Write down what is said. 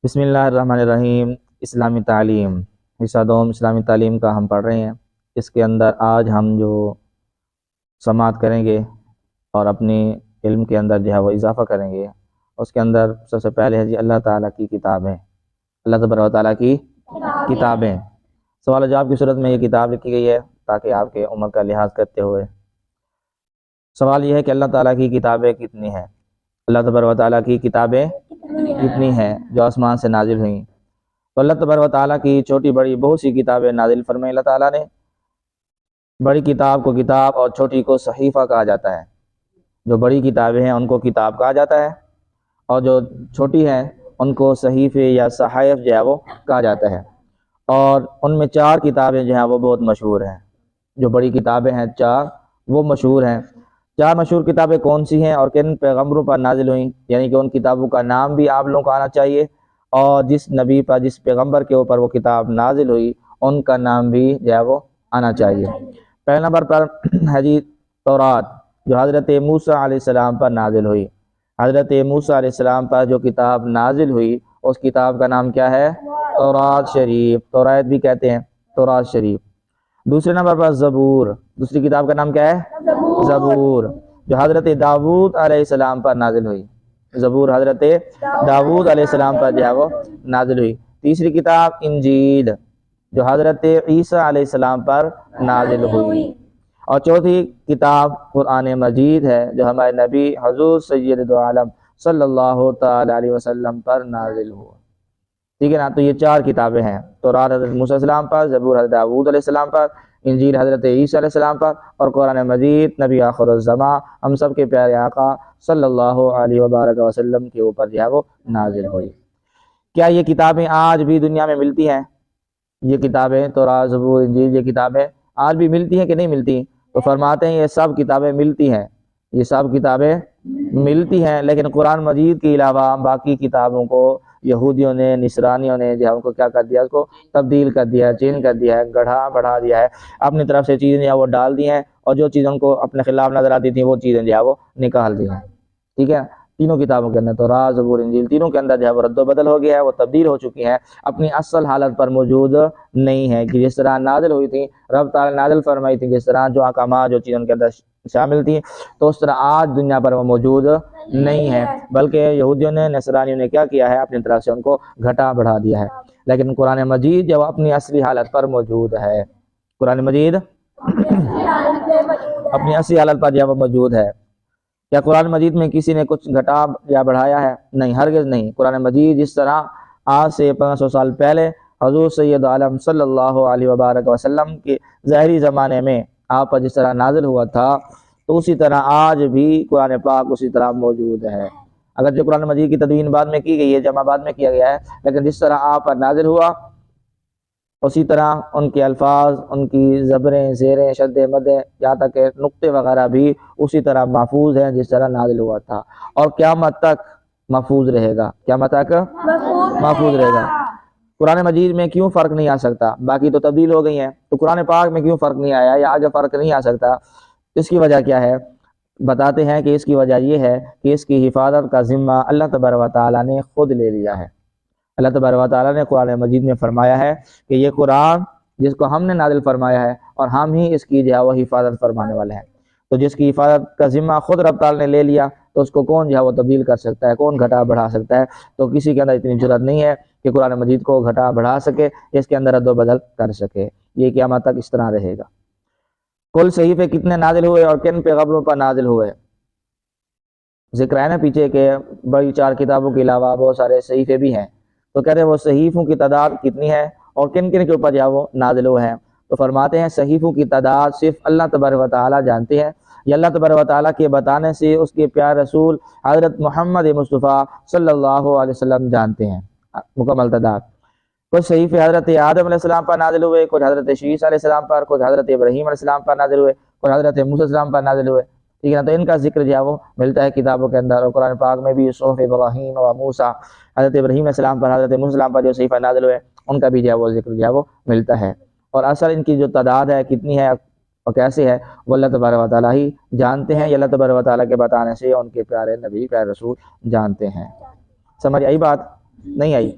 بسم اللہ الرحمن الرحیم۔ اسلامی تعلیم حصہ دوم اسلامی تعلیم کا ہم پڑھ رہے ہیں۔ اس کے اندر آج ہم جو سماعت کریں گے اور اپنی علم کے اندر جو ہے وہ اضافہ کریں گے، اس کے اندر سب سے پہلے ہے جی اللہ تعالیٰ کی کتابیں، اللہ تبارک و تعالیٰ کی کتابیں۔ سوال و جواب کی صورت میں یہ کتاب لکھی گئی ہے تاکہ آپ کے عمر کا لحاظ کرتے ہوئے سوال یہ ہے کہ اللہ تعالیٰ کی کتابیں کتنی ہیں، اللہ تبارک و تعالیٰ کی کتابیں کتنی ہیں جو آسمان سے نازل ہوئیں۔ تو اللہ تبارک و تعالیٰ کی چھوٹی بڑی بہت سی کتابیں نازل فرمائی اللہ تعالیٰ نے۔ بڑی کتاب کو کتاب اور چھوٹی کو صحیفہ کہا جاتا ہے۔ جو بڑی کتابیں ہیں ان کو کتاب کہا جاتا ہے اور جو چھوٹی ہیں ان کو صحیفے یا صحائف جو ہے وہ کہا جاتا ہے۔ اور ان میں 4 کتابیں جو ہیں وہ بہت مشہور ہیں۔ جو بڑی کتابیں ہیں 4 وہ مشہور ہیں۔ 4 مشہور کتابیں کون سی ہیں اور کن پیغمبروں پر نازل ہوئیں، یعنی کہ ان کتابوں کا نام بھی آپ لوگوں کو آنا چاہیے، اور جس نبی پر جس پیغمبر کے اوپر وہ کتاب نازل ہوئی ان کا نام بھی جو ہے وہ آنا چاہیے۔ پہلے نمبر پر ہے جی تورات، جو حضرت موسیٰ علیہ السلام پر نازل ہوئی۔ حضرت موسیٰ علیہ السلام پر جو کتاب نازل ہوئی اس کتاب کا نام کیا ہے؟ تورات شریف، تورات بھی کہتے ہیں، تورات شریف۔ دوسرے نمبر پر زبور، دوسری کتاب کا نام کیا ہے؟ زبور، جو حضرت داؤد علیہ السلام پر نازل ہوئی۔ زبور حضرت داؤد علیہ السلام پر جو ہے وہ نازل ہوئی۔ تیسری کتاب انجیل، جو حضرت عیسیٰ علیہ السلام پر نازل ہوئی۔ اور چوتھی کتاب قرآن مجید ہے جو ہمارے نبی حضور سید عالم صلی اللہ تعالی علیہ وسلم پر نازل ہوا۔ ٹھیک ہے نا، تو یہ 4 کتابیں ہیں، تورات حضرت موسیٰ علیہ السلام پر، زبور حضرت داؤد علیہ السلام پر، انجیل حضرت عیسیٰ علیہ السلام پر، اور قرآن مجید نبی آخر الزمان ہم سب کے پیارے آقا صلی اللہ علیہ وبارک وسلم کے اوپر جو ہے وہ نازل ہوئی۔ کیا یہ کتابیں آج بھی دنیا میں ملتی ہیں؟ یہ کتابیں تورات زبور انجیل یہ کتابیں آج بھی ملتی ہیں کہ نہیں ملتی؟ تو فرماتے ہیں یہ سب کتابیں ملتی ہیں، یہ سب کتابیں ملتی ہیں، لیکن قرآن مجید کے علاوہ باقی کتابوں کو یہودیوں نے نصرانیوں نے جو ان کو کیا کر دیا، اس کو تبدیل کر دیا، چینج کر دیا ہے، گڑھا بڑھا دیا ہے، اپنی طرف سے چیزیں جو وہ ڈال دی ہیں، اور جو چیزیں ان کو اپنے خلاف نظر آتی تھیں وہ چیزیں جو ہے وہ نکال دی ہیں۔ ٹھیک ہے، تینوں کتابوں کے اندر تورات زبور انجیل تینوں کے اندر جو ہے وہ رد و بدل ہو گیا ہے، وہ تبدیل ہو چکی ہیں، اپنی اصل حالت پر موجود نہیں ہے کہ جس طرح نازل ہوئی تھی، رب تعالی نازل فرمائی تھی، جس طرح جو احکامات جو چیزیں ان کے اندر شامل تھیں، تو اس طرح آج دنیا پر وہ موجود نہیں ہے، بلکہ یہودیوں نے نصرانیوں نے کیا کیا ہے، اپنی طرف سے ان کو گھٹا بڑھا دیا ہے۔ لیکن قرآن مجید جو اپنی اصلی حالت پر موجود ہے، قرآن مجید اپنی اصلی حالت پر جو وہ موجود ہے۔ کیا قرآن مجید میں کسی نے کچھ گھٹا یا بڑھایا ہے؟ نہیں، ہرگز نہیں۔ قرآن مجید جس طرح آج سے 500 سال پہلے حضور سید عالم صلی اللہ علیہ وبارک وسلم کے ظاہری زمانے میں آپ پر جس طرح نازل ہوا تھا، تو اسی طرح آج بھی قرآن پاک اسی طرح موجود ہے۔ اگرچہ قرآن مجید کی تدوین بعد میں کی گئی ہے، جمع بعد میں کیا گیا ہے، لیکن جس طرح آپ پر نازل ہوا اسی طرح ان کے الفاظ، ان کی زبریں، زیریں، شد مدیں، یہاں تک کہ نقطے وغیرہ بھی اسی طرح محفوظ ہیں جس طرح نازل ہوا تھا، اور قیامت تک محفوظ رہے گا، قیامت تک محفوظ رہے گا۔ قرآن مجید میں کیوں فرق نہیں آ سکتا؟ باقی تو تبدیل ہو گئی ہیں، تو قرآن پاک میں کیوں فرق نہیں آیا یا آگے فرق نہیں آ سکتا؟ اس کی وجہ کیا ہے؟ بتاتے ہیں کہ اس کی وجہ یہ ہے کہ اس کی حفاظت کا ذمہ اللہ تبارک و تعالیٰ نے خود لے لیا ہے۔ اللہ تبارک و تعالیٰ نے قرآن مجید میں فرمایا ہے کہ یہ قرآن جس کو ہم نے نازل فرمایا ہے اور ہم ہی اس کی جو ہے وہ حفاظت فرمانے والے ہیں، تو جس کی حفاظت کا ذمہ خود رب تعالیٰ نے لے لیا تو اس کو کون جو ہے وہ تبدیل کر سکتا ہے، کون گھٹا بڑھا سکتا ہے؟ تو کسی کے اندر اتنی جرأت نہیں ہے کہ قرآن مجید کو گھٹا بڑھا سکے، اس کے اندر رد و بدل کر سکے۔ یہ قیامت تک اس طرح رہے گا۔ کل صحیفے کتنے نازل ہوئے اور کن پیغمبروں پر نازل ہوئے؟ ذکر ہے نا پیچھے کہ بڑی 4 کتابوں کے علاوہ بہت سارے صحیفے بھی ہیں، تو کہتے ہیں وہ صحیفوں کی تعداد کتنی ہے اور کن کن کے اوپر جو وہ نازل ہوئے ہیں؟ تو فرماتے ہیں صحیفوں کی تعداد صرف اللہ تبارک و تعالیٰ جانتے ہیں، یا اللہ تبارک و تعالیٰ کے بتانے سے اس کے پیارے رسول حضرت محمد مصطفیٰ صلی اللہ علیہ وسلم جانتے ہیں مکمل تعداد۔ کچھ صحیفے حضرت آدم علیہ السلام پر نازل ہوئے، کچھ حضرت عیسیٰ علیہ السلام پر، کچھ حضرت ابراہیم علیہ السلام پر نازل ہوئے، کچھ حضرت موسیٰ علیہ السلام پر نازل ہوئے۔ ٹھیک ہے نا، تو ان کا ذکر جو ہے وہ ملتا ہے کتابوں کے اندر، اور قرآن پاک میں بھی صحف ابراہیم و موسیٰ، حضرت ابراہیم علیہ السلام پر، حضرت موسیٰ علیہ السلام پر جو صحیفہ نازل ہوئے ان کا بھی جو ہے وہ ذکر جو ہے وہ ملتا ہے۔ اور اصل ان کی جو تعداد ہے کتنی ہے اور کیسے ہے وہ اللہ تبارک و تعالیٰ ہی جانتے ہیں، یا اللہ تبارک و تعالیٰ کے بتانے سے ان کے پیارے نبی پیارے رسول جانتے ہیں۔ سمجھ آئی بات؟ نہیں آئی؟